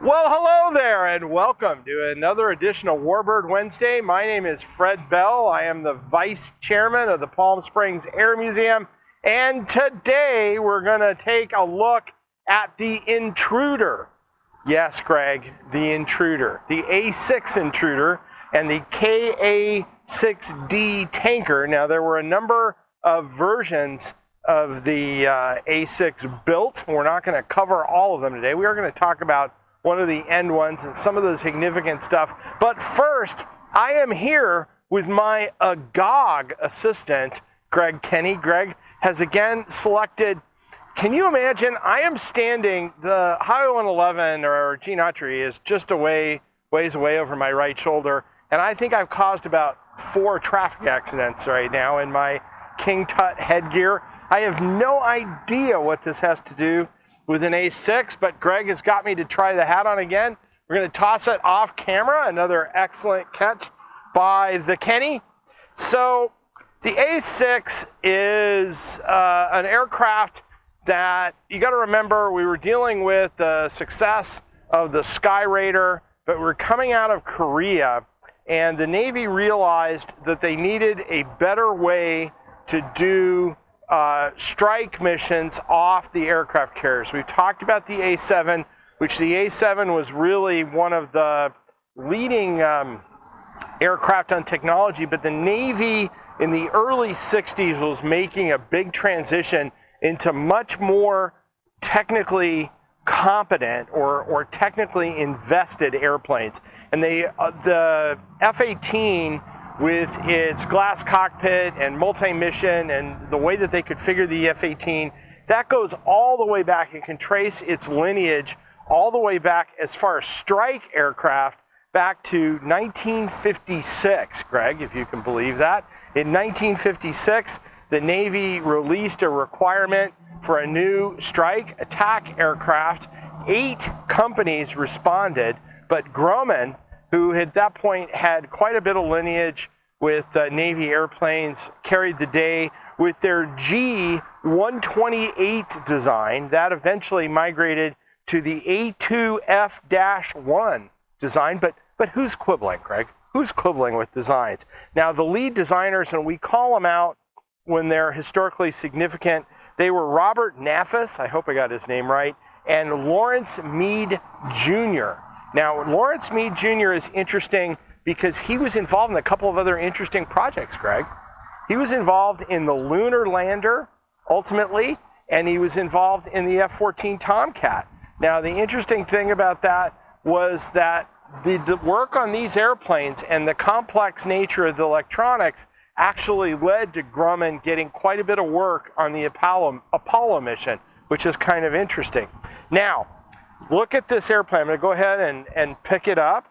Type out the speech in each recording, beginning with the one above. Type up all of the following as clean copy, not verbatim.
Well, hello there and welcome to another edition of Warbird Wednesday. My name is Fred Bell. I am the Vice Chairman of the Palm Springs Air Museum, and today we're going to take a look at the Intruder. Yes, Greg, the Intruder. The A-6 Intruder and the A-6D tanker. Now, there were a number of versions of the A-6 built. We're not going to cover all of them today. We are going to talk about one of the end ones and some of the significant stuff. But first, I am here with my agog assistant, Greg Kenny. Greg has again selected, can you imagine, I am standing, the Highway 111 or Gene Autry is just ways away over my right shoulder, and I think I've caused about 4 traffic accidents right now in my King Tut headgear. I have no idea what this has to do with an A6, but Greg has got me to try the hat on again. We're going to toss it off camera. Another excellent catch by the Kenny. So the A6 is an aircraft that you got to remember we were dealing with the success of the Sky Raider, but we're coming out of Korea, and the Navy realized that they needed a better way to do strike missions off the aircraft carriers. We've talked about the A-7, which the A-7 was really one of the leading aircraft on technology, but the Navy in the early 60s was making a big transition into much more technically competent or technically invested airplanes. And the F-18, with its glass cockpit and multi-mission and the way that they could figure the F-18, that goes all the way back. It can trace its lineage all the way back as far as strike aircraft back to 1956, Greg, if you can believe that. In 1956, the Navy released a requirement for a new strike attack aircraft. 8 companies responded, but Grumman, who at that point had quite a bit of lineage with Navy airplanes, carried the day with their G-128 design. That eventually migrated to the A2F-1 design, but who's quibbling, Greg? Who's quibbling with designs? Now, the lead designers, and we call them out when they're historically significant, they were Robert Nafis, I hope I got his name right, and Lawrence Meade Jr. Now, Lawrence Meade Jr. is interesting because he was involved in a couple of other interesting projects, Greg. He was involved in the lunar lander, ultimately, and he was involved in the F-14 Tomcat. Now, the interesting thing about that was that the work on these airplanes and the complex nature of the electronics actually led to Grumman getting quite a bit of work on the Apollo mission, which is kind of interesting. Now, look at this airplane. I'm going to go ahead and pick it up,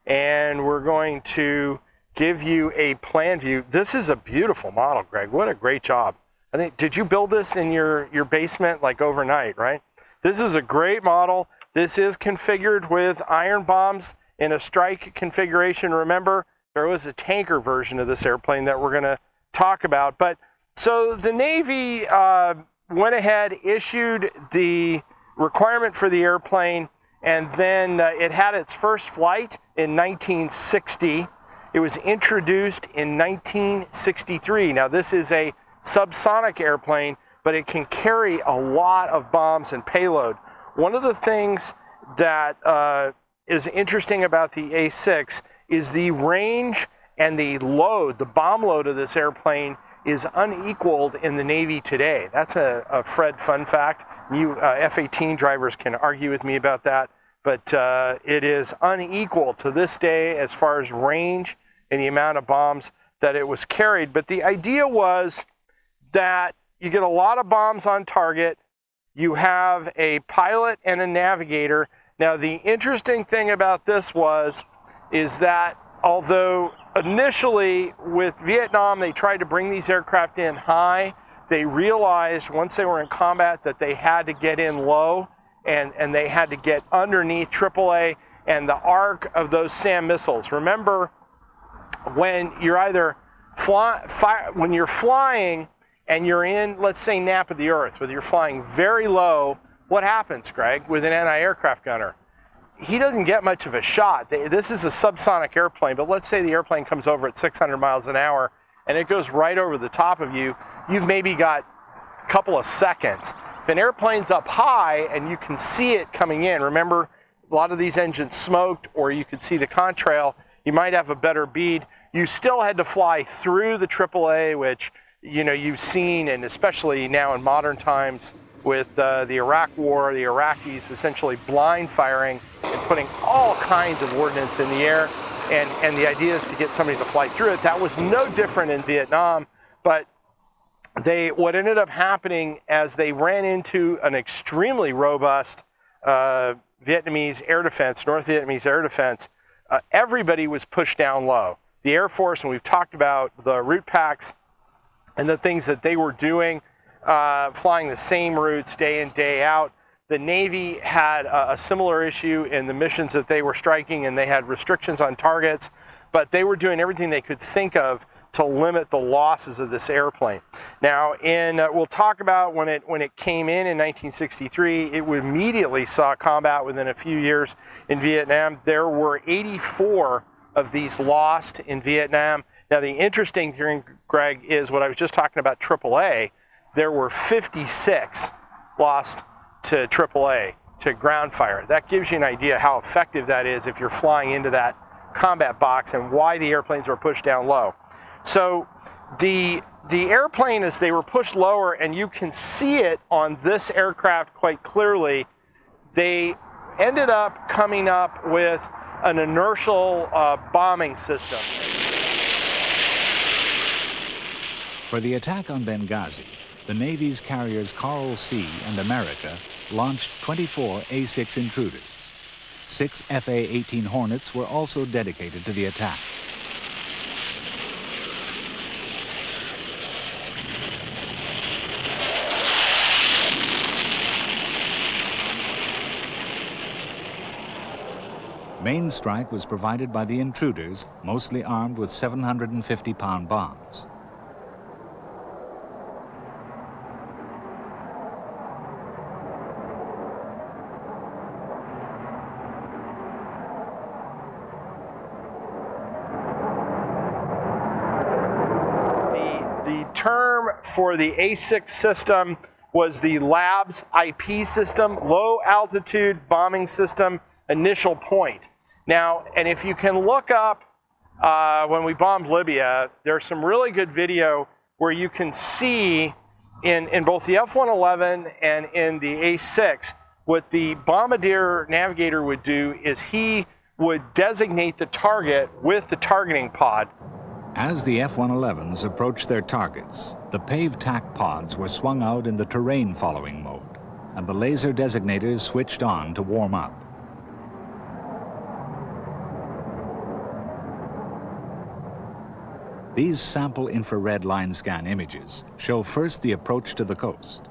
and we're going to give you a plan view. This is a beautiful model, Greg. What a great job. I think, did you build this in your basement like overnight, right? This is a great model. This is configured with iron bombs in a strike configuration. Remember, there was a tanker version of this airplane that we're going to talk about. But so the Navy went ahead, issued the requirement for the airplane, and then it had its first flight in 1960. It was introduced in 1963. Now, this is a subsonic airplane, but it can carry a lot of bombs and payload. One of the things that is interesting about the A-6 is the range and the load, the bomb load of this airplane is unequaled in the Navy today. That's a Fred fun fact. You F-18 drivers can argue with me about that, but it is unequal to this day as far as range and the amount of bombs that it was carried. But the idea was that you get a lot of bombs on target, you have a pilot and a navigator. Now, the interesting thing about this is that although initially with Vietnam they tried to bring these aircraft in high, they realized once they were in combat that they had to get in low and they had to get underneath AAA and the arc of those SAM missiles. Remember, when you're either when you're flying and you're in, let's say, nap of the earth, whether you're flying very low, what happens, Greg, with an anti-aircraft gunner? he doesn't get much of a shot. This is a subsonic airplane, but let's say the airplane comes over at 600 miles an hour and it goes right over the top of you. You've maybe got a couple of seconds. If an airplane's up high and you can see it coming in, remember a lot of these engines smoked, or you could see the contrail, you might have a better bead. You still had to fly through the AAA, which you've seen, and especially now in modern times with the Iraq War, the Iraqis essentially blind firing and putting all kinds of ordnance in the air, and the idea is to get somebody to fly through it. That was no different in Vietnam, but what ended up happening as they ran into an extremely robust Vietnamese air defense, North Vietnamese air defense, everybody was pushed down low. The Air Force, and we've talked about the route packs and the things that they were doing, flying the same routes day in, day out. The Navy had a similar issue in the missions that they were striking, and they had restrictions on targets, but they were doing everything they could think of to limit the losses of this airplane. Now, we'll talk about when it came in 1963, it immediately saw combat within a few years in Vietnam. There were 84 of these lost in Vietnam. Now, the interesting thing, Greg, is what I was just talking about AAA. There were 56 lost to AAA, to ground fire. That gives you an idea how effective that is if you're flying into that combat box and why the airplanes were pushed down low. So the airplane, as they were pushed lower, and you can see it on this aircraft quite clearly, they ended up coming up with an inertial bombing system. For the attack on Benghazi, the Navy's carriers Coral Sea and America launched 24 A-6 Intruders. 6 FA-18 Hornets were also dedicated to the attack. Main strike was provided by the Intruders, mostly armed with 750-pound bombs. The term for the A-6 system was the LABS IP system, Low Altitude Bombing System Initial Point. Now, and if you can look up when we bombed Libya, there's some really good video where you can see in both the F-111 and in the A-6, what the bombardier navigator would do is he would designate the target with the targeting pod. As the F-111s approached their targets, the paved tack pods were swung out in the terrain following mode, and the laser designators switched on to warm up. These sample infrared line scan images show first the approach to the coast.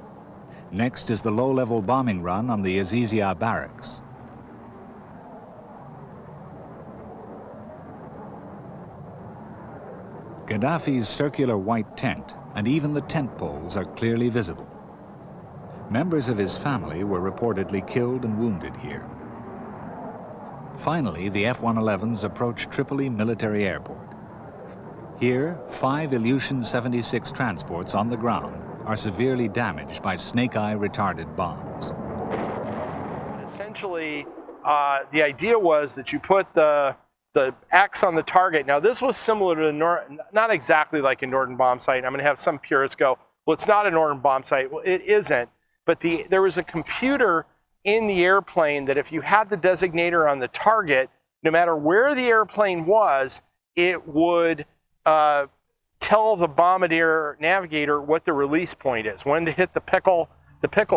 Next is the low-level bombing run on the Azizia barracks. Gaddafi's circular white tent and even the tent poles are clearly visible. Members of his family were reportedly killed and wounded here. Finally, the F-111s approached Tripoli Military Airport. Here, 5 Ilyushin 76 transports on the ground are severely damaged by snake-eye retarded bombs. Essentially, the idea was that you put the X on the target. Now, this was similar to not exactly like a Norden bomb sight. I'm going to have some purists go, well, it's not a Norden bomb sight. Well, it isn't. But there was a computer in the airplane that if you had the designator on the target, no matter where the airplane was, it would tell the bombardier navigator what the release point is, when to hit the pickle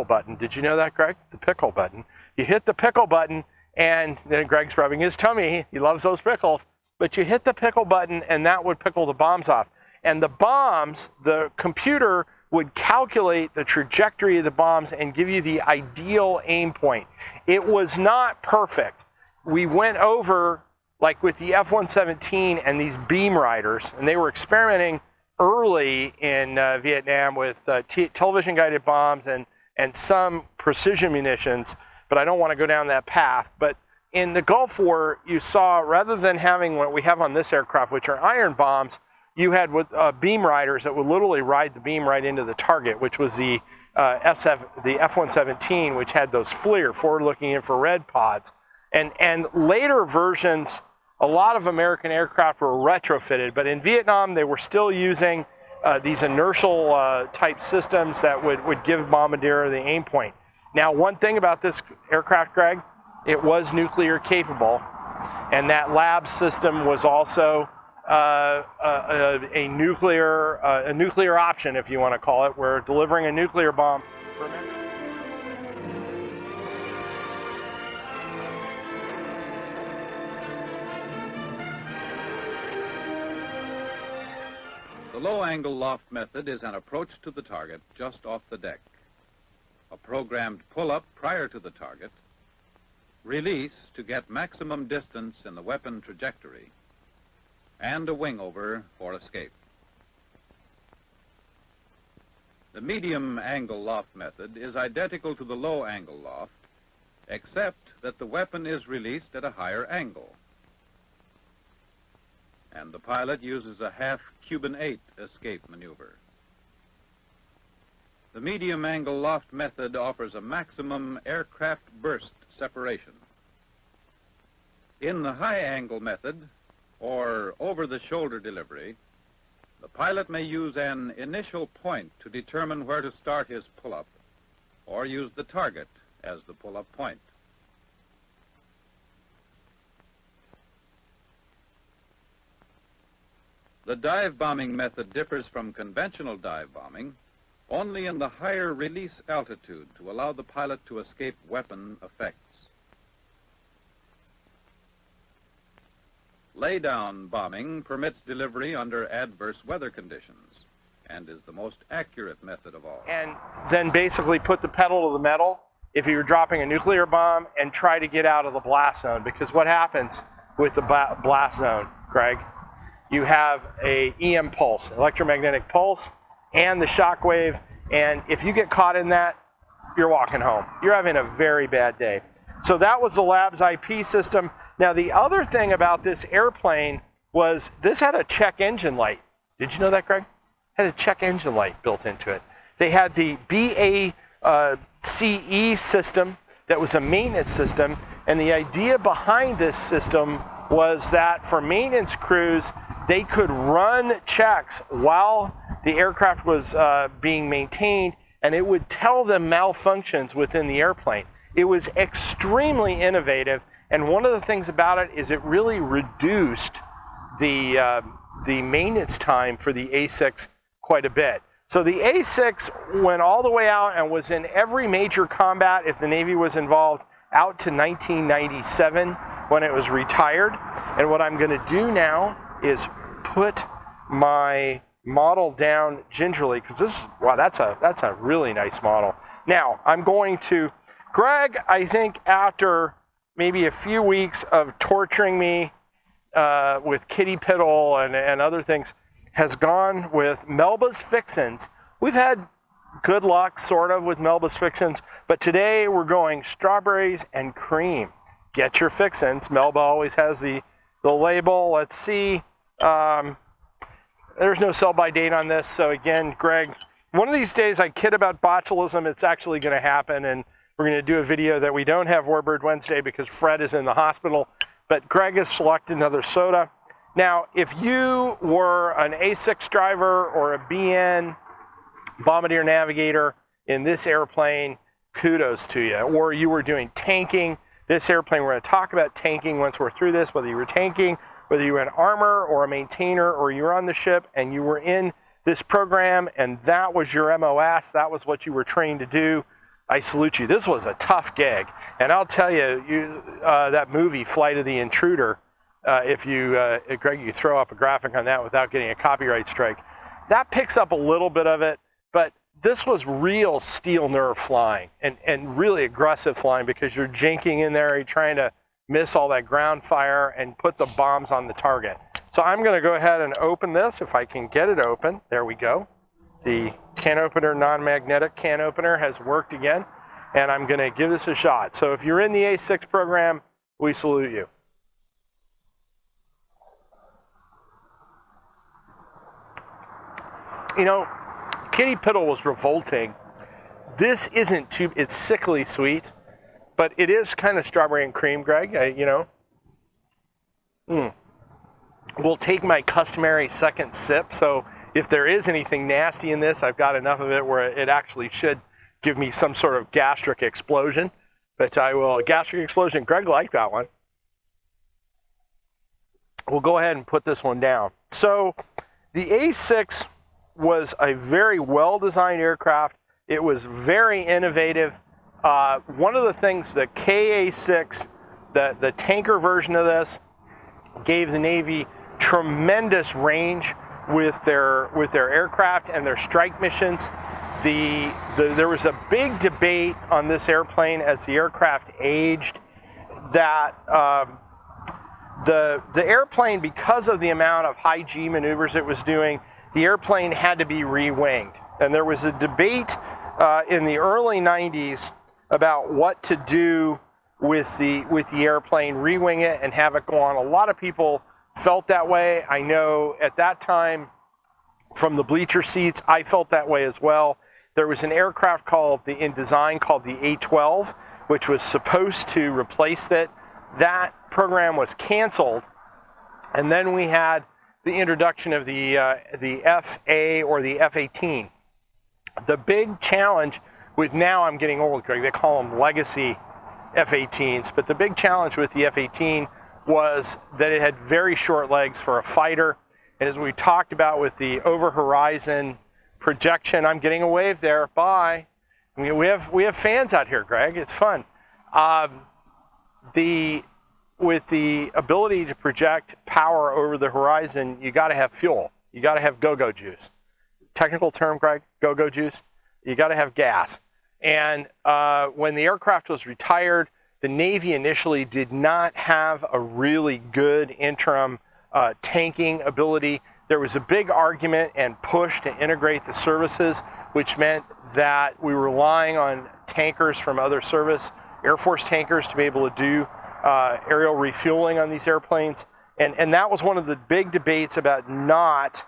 button. Did you know that, Greg? The pickle button. You hit the pickle button, and then Greg's rubbing his tummy. He loves those pickles. But you hit the pickle button, and that would pickle the bombs off. And the bombs, the computer would calculate the trajectory of the bombs and give you the ideal aim point. It was not perfect. We went over, like with the F-117 and these beam riders, and they were experimenting early in Vietnam with television-guided bombs and some precision munitions, but I don't want to go down that path. But in the Gulf War, you saw, rather than having what we have on this aircraft, which are iron bombs, you had beam riders that would literally ride the beam right into the target, which was the F-117, which had those FLIR, forward-looking infrared pods. And later versions, a lot of American aircraft were retrofitted, but in Vietnam, they were still using these inertial type systems that would give Bombardier the aim point. Now, one thing about this aircraft, Greg, it was nuclear capable, and that lab system was also a nuclear option, if you want to call it. We're delivering a nuclear bomb. The low-angle loft method is an approach to the target just off the deck. A programmed pull-up prior to the target, release to get maximum distance in the weapon trajectory, and a wing-over for escape. The medium-angle loft method is identical to the low-angle loft, except that the weapon is released at a higher angle, and the pilot uses a half Cuban 8 escape maneuver. The medium-angle loft method offers a maximum aircraft burst separation. In the high-angle method, or over-the-shoulder delivery, the pilot may use an initial point to determine where to start his pull-up, or use the target as the pull-up point. The dive bombing method differs from conventional dive bombing only in the higher release altitude to allow the pilot to escape weapon effects. Laydown bombing permits delivery under adverse weather conditions and is the most accurate method of all. And then basically put the pedal to the metal if you were dropping a nuclear bomb and try to get out of the blast zone. Because what happens with the blast zone, Greg, you have a EM pulse, electromagnetic pulse, and the shock wave. And if you get caught in that, you're walking home. You're having a very bad day. So that was the lab's IP system. Now, the other thing about this airplane was this had a check engine light. Did you know that, Greg? It had a check engine light built into it. They had the BACE system that was a maintenance system. And the idea behind this system was that for maintenance crews, they could run checks while the aircraft was being maintained, and it would tell them malfunctions within the airplane. It was extremely innovative, and one of the things about it is it really reduced the maintenance time for the A-6 quite a bit. So the A-6 went all the way out and was in every major combat, if the Navy was involved, out to 1997 when it was retired. And what I'm going to do now is put my model down gingerly, because this, wow, that's a really nice model. Now I'm going to, Greg, I think after maybe a few weeks of torturing me with kitty piddle and other things, has gone with Melba's Fixins. We've had good luck sort of with Melba's Fixins, but today we're going strawberries and cream. Get your Fixins. Melba always has the label. Let's see. There's no sell-by date on this. So again, Greg, one of these days I kid about botulism. It's actually going to happen, and we're going to do a video that we don't have Warbird Wednesday because Fred is in the hospital. But Greg has selected another soda. Now, if you were an A-6 driver or a BN Bombardier Navigator in this airplane, kudos to you. Or you were doing tanking. This airplane, we're going to talk about tanking once we're through this, whether you were tanking, whether you were an armor or a maintainer, or you were on the ship and you were in this program and that was your MOS, that was what you were trained to do, I salute you. This was a tough gig. And I'll tell you, that movie, Flight of the Intruder, if Greg, you throw up a graphic on that without getting a copyright strike, that picks up a little bit of it, but this was real steel nerve flying and really aggressive flying, because you're jinking in there, you're trying to miss all that ground fire and put the bombs on the target. So I'm going to go ahead and open this if I can get it open. There we go. The can opener, non-magnetic can opener, has worked again, and I'm going to give this a shot. So if you're in the A-6 program, We salute you. You know, Kitty Piddle was revolting. This isn't too, it's sickly sweet, but it is kind of strawberry and cream, Greg, you know. We'll take my customary second sip, so if there is anything nasty in this, I've got enough of it where it actually should give me some sort of gastric explosion. But I will, gastric explosion, Greg liked that one. We'll go ahead and put this one down. So the A-6 was a very well-designed aircraft. It was very innovative. One of the things, the KA-6, the tanker version of this, gave the Navy tremendous range with their aircraft and their strike missions. There was a big debate on this airplane as the aircraft aged that the airplane, because of the amount of high G maneuvers it was doing, the airplane had to be re-winged. And there was a debate in the early 90s about what to do with the airplane, re-wing it and have it go on. A lot of people felt that way. I know at that time, from the bleacher seats, I felt that way as well. There was an aircraft in design called the A-12, which was supposed to replace that. That program was canceled, and then we had the introduction of the FA or the F-18. The big challenge with, now I'm getting old, Greg, they call them legacy F-18s, but the big challenge with the F-18 was that it had very short legs for a fighter. And as we talked about with the over-horizon projection, I'm getting a wave there, bye. I mean, we have fans out here, Greg, it's fun. With the ability to project power over the horizon, you gotta have fuel. You gotta have go-go juice. Technical term, Greg, go-go juice. You gotta have gas. And when the aircraft was retired, the Navy initially did not have a really good interim tanking ability. There was a big argument and push to integrate the services, which meant that we were relying on tankers from other service, Air Force tankers, to be able to do aerial refueling on these airplanes. And that was one of the big debates about not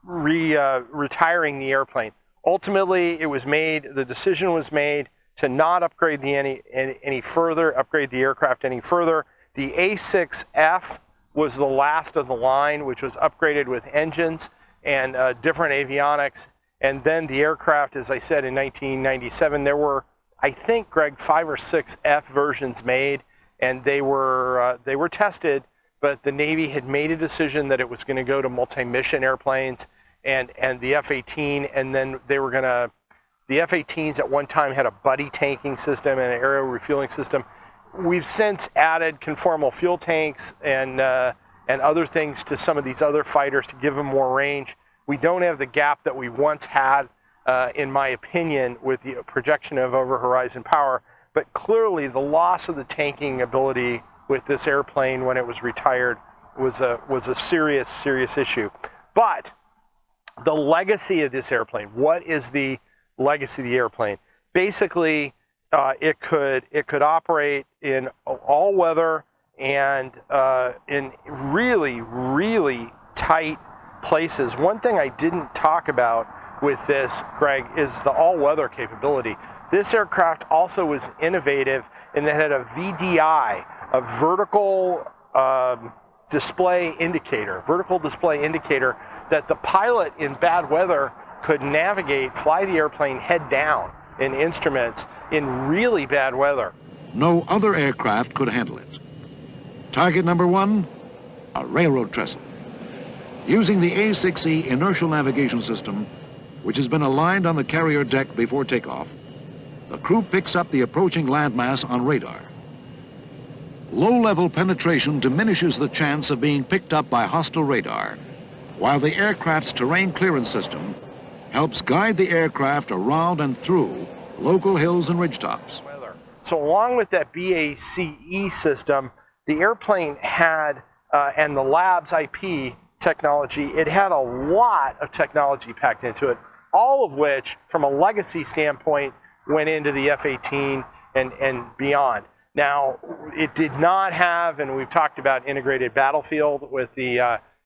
retiring the airplane. Ultimately, the decision was made to not upgrade any further, upgrade the aircraft any further. The A-6F was the last of the line, which was upgraded with engines and different avionics. And then the aircraft, as I said, in 1997, there were, I think, Greg, 5 or 6 F versions made, and they were tested, but the Navy had made a decision that it was going to go to multi-mission airplanes and the F-18, and then the F-18s at one time had a buddy tanking system and an aerial refueling system. We've since added conformal fuel tanks and other things to some of these other fighters to give them more range. We don't have the gap that we once had, in my opinion, with the projection of over-horizon power. But clearly, the loss of the tanking ability with this airplane when it was retired was a serious, serious issue. But the legacy of this airplane, what is the legacy of the airplane? Basically, it could operate in all weather and in really, really tight places. One thing I didn't talk about with this, Greg, is the all-weather capability. This aircraft also was innovative in that it had a VDI, a vertical display indicator, that the pilot in bad weather could navigate, fly the airplane head down in instruments in really bad weather. No other aircraft could handle it. Target number 1, a railroad trestle. Using the A-6E inertial navigation system, which has been aligned on the carrier deck before takeoff, the crew picks up the approaching landmass on radar. Low-level penetration diminishes the chance of being picked up by hostile radar, while the aircraft's terrain clearance system helps guide the aircraft around and through local hills and ridgetops. So along with that BACE system, the airplane had, and the lab's IP technology, it had a lot of technology packed into it, all of which, from a legacy standpoint, went into the F-18 and beyond. Now, it did not have, and we've talked about integrated battlefield with the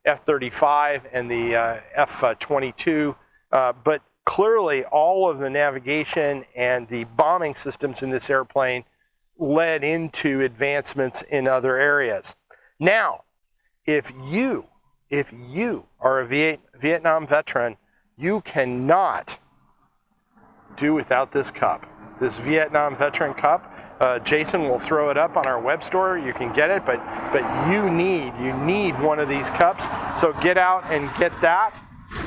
F-35 and the F-22, but clearly all of the navigation and the bombing systems in this airplane led into advancements in other areas. Now, if you are a Vietnam veteran, you cannot do without this cup, this Vietnam Veteran Cup. Jason will throw it up on our web store. You can get it, but you need one of these cups. So get out and get that.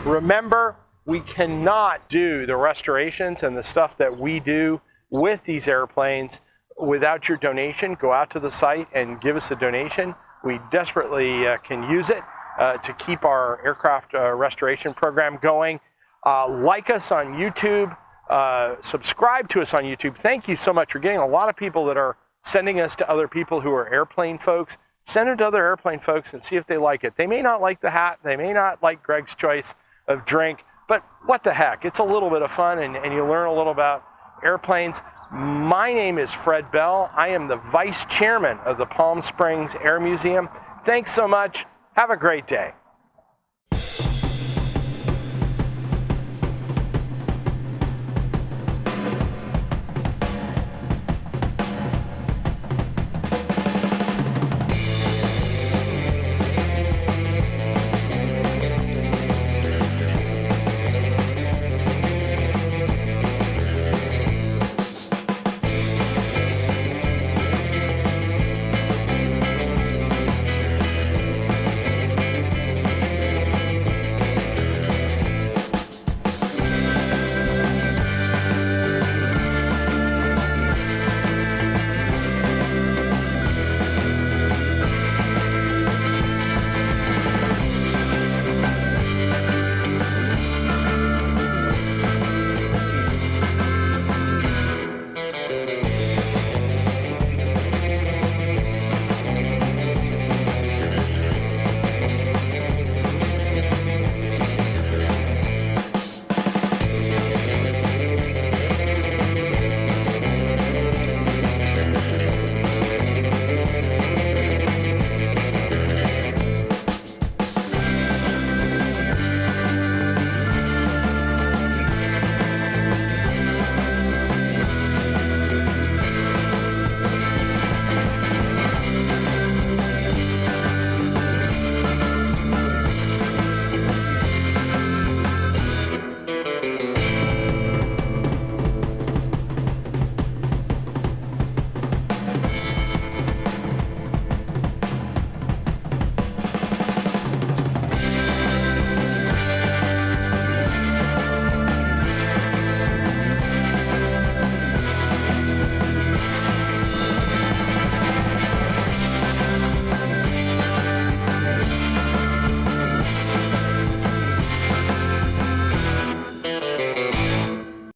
Remember, we cannot do the restorations and the stuff that we do with these airplanes without your donation. Go out to the site and give us a donation. We desperately can use it to keep our aircraft restoration program going. Like us on YouTube. Subscribe to us on YouTube. Thank you so much. We're getting a lot of people that are sending us to other people who are airplane folks. Send it to other airplane folks and see if they like it. They may not like the hat. They may not like Greg's choice of drink, but what the heck? It's a little bit of fun, and you learn a little about airplanes. My name is Fred Bell. I am the Vice Chairman of the Palm Springs Air Museum. Thanks so much. Have a great day.